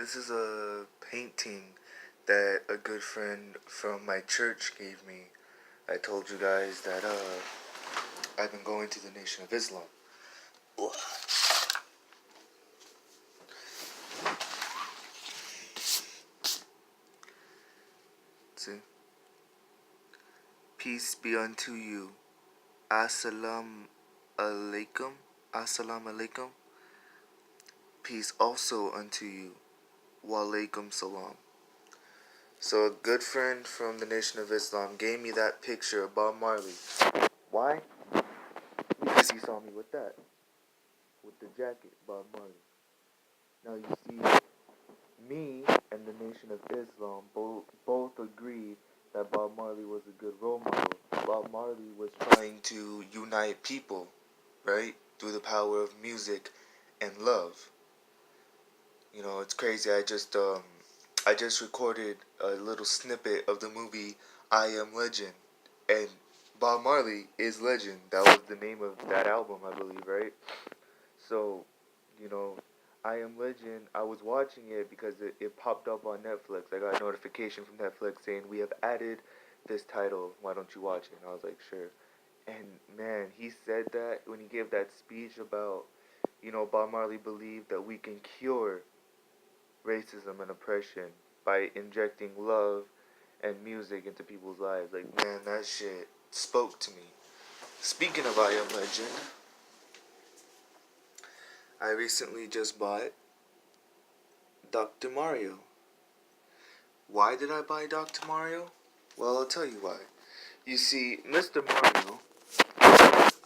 this is a painting that a good friend from my church gave me. I told you guys that I've been going to the Nation of Islam. See? Peace be unto you. Assalamu alaikum. Assalamu alaikum. Peace also unto you. Wa alaikum salam. So a good friend from the Nation of Islam gave me that picture of Bob Marley. Why? Because he saw me with that. With the jacket, Bob Marley. Now you see, me and the Nation of Islam both agreed that Bob Marley was a good role model. Bob Marley was trying to unite people, right? Through the power of music and love. You know, it's crazy. I just recorded a little snippet of the movie I Am Legend, and Bob Marley is Legend. That was the name of that album, I believe, right? So, you know, I Am Legend, I was watching it because it popped up on Netflix. I got a notification from Netflix saying, we have added this title, why don't you watch it? And I was like, sure. And man, he said that when he gave that speech about, you know, Bob Marley believed that we can cure racism and oppression by injecting love and music into people's lives. Like, man, that shit spoke to me. Speaking of I Am Legend, I recently just bought Dr. Mario. Why did I buy Dr. Mario? Well, I'll tell you why. You see, Mr. Mario,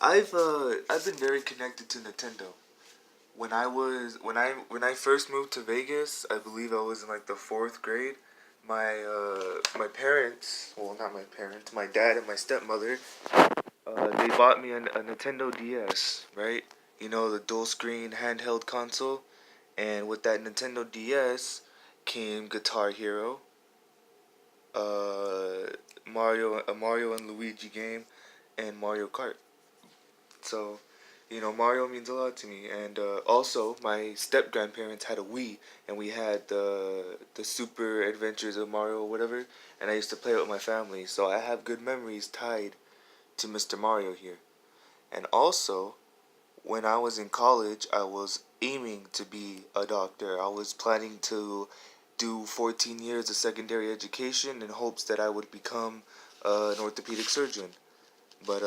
I've been very connected to Nintendo. When I first moved to Vegas, I believe I was in like the 4th grade. My parents, well, not my parents, my dad and my stepmother, they bought me a Nintendo DS, right? You know, the dual screen handheld console. And with that Nintendo DS came Guitar Hero, a Mario and Luigi game, and Mario Kart. So, you know, Mario means a lot to me. And also, my step grandparents had a Wii, and we had the Super Adventures of Mario or whatever. And I used to play it with my family. So I have good memories tied to Mr. Mario here. And also, when I was in college, I was aiming to be a doctor. I was planning to do 14 years of secondary education in hopes that I would become an orthopedic surgeon. But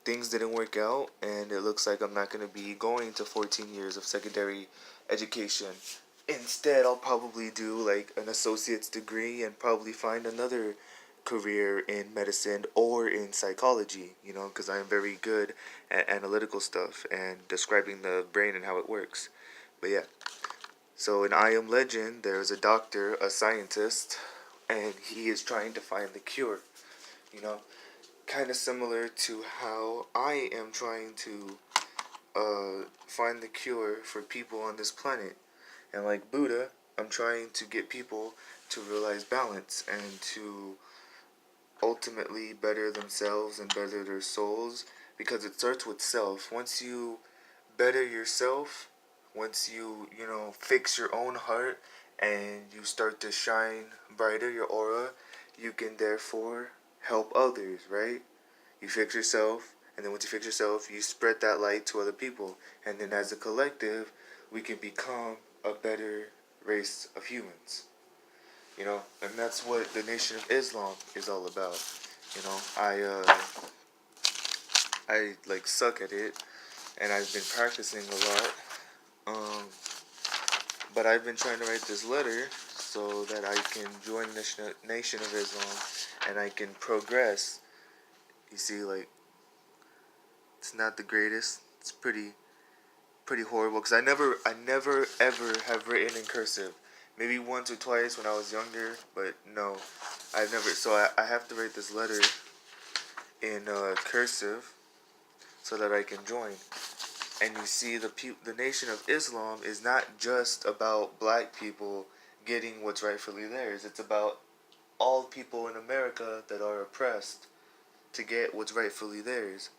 things didn't work out, and it looks like I'm not going to be going to 14 years of secondary education. Instead, I'll probably do like an associate's degree and probably find another career in medicine or in psychology, you know, because I'm very good at analytical stuff and describing the brain and how it works. But yeah, so in I Am Legend, there's a doctor, a scientist, and he is trying to find the cure, you know, kind of similar to how I am trying to find the cure for people on this planet. And like Buddha, I'm trying to get people to realize balance and to ultimately better themselves and better their souls, because it starts with self. Once you better yourself, once you know, fix your own heart and you start to shine brighter, your aura, you can therefore help others, right? You fix yourself, and then once you fix yourself, you spread that light to other people. And then as a collective, we can become a better race of humans. You know, and that's what the Nation of Islam is all about. You know, I like suck at it, and I've been practicing a lot. But I've been trying to write this letter so that I can join the Nation of Islam and I can progress. You see, like, it's not the greatest. It's pretty horrible because I never ever have written in cursive. Maybe once or twice when I was younger, but no, I've never. So I have to write this letter in cursive so that I can join. And you see, the Nation of Islam is not just about black people getting what's rightfully theirs. It's about all people in America that are oppressed to get what's rightfully theirs.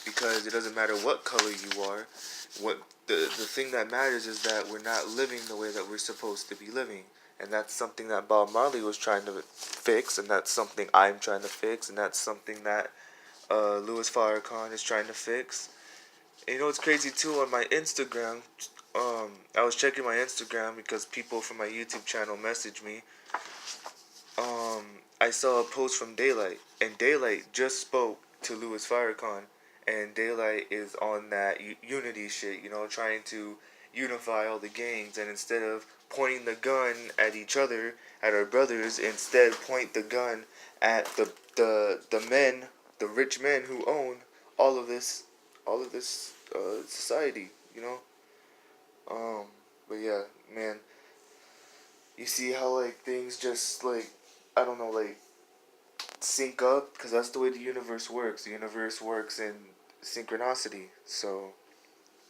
because it doesn't matter what color you are. What the thing that matters is that we're not living the way that we're supposed to be living. And that's something that Bob Marley was trying to fix, and that's something I'm trying to fix, and that's something that Louis Farrakhan is trying to fix. And you know what's crazy too? On my Instagram, I was checking my Instagram because people from my YouTube channel messaged me. Um, I saw a post from Daylight, and Daylight just spoke to Louis Farrakhan, and Daylight is on that unity shit, you know, trying to unify all the gangs, and instead of pointing the gun at each other, at our brothers, instead point the gun at the men, the rich men who own all of this, society, you know. But yeah, man, you see how like things just like I don't know, like sync up, because that's the way the universe works. The universe works in synchronicity. So,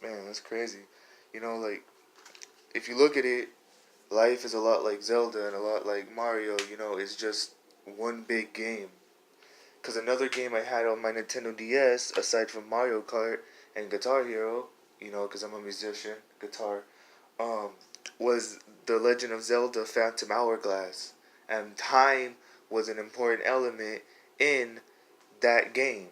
man, that's crazy. You know, like if you look at it, life is a lot like Zelda and a lot like Mario. You know, it's just one big game. Because another game I had on my Nintendo DS, aside from Mario Kart and Guitar Hero, you know, because I'm a musician, guitar, um, was The Legend of Zelda Phantom Hourglass. And time was an important element in that game.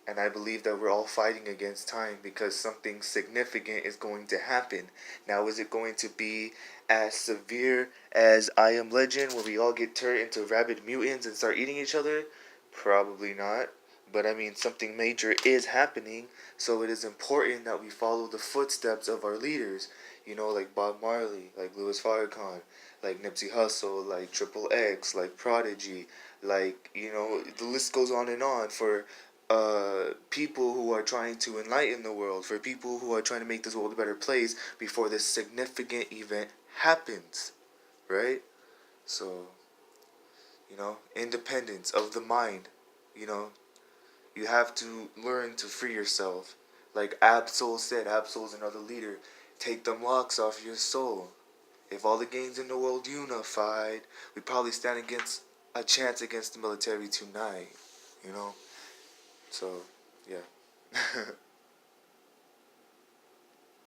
And I believe that we're all fighting against time because something significant is going to happen. Now, is it going to be as severe as I Am Legend, where we all get turned into rabid mutants and start eating each other? Probably not. But I mean, something major is happening, so it is important that we follow the footsteps of our leaders. You know, like Bob Marley, like Louis Farrakhan, like Nipsey Hussle, like Triple X, like Prodigy, like, you know, the list goes on for people who are trying to enlighten the world, for people who are trying to make this world a better place before this significant event happens, right? So, you know, independence of the mind, you know, you have to learn to free yourself. Like Absol said, Absol's another leader. Take them locks off your soul. If all the gangs in the world unified, we probably stand against a chance against the military tonight. You know? So, yeah.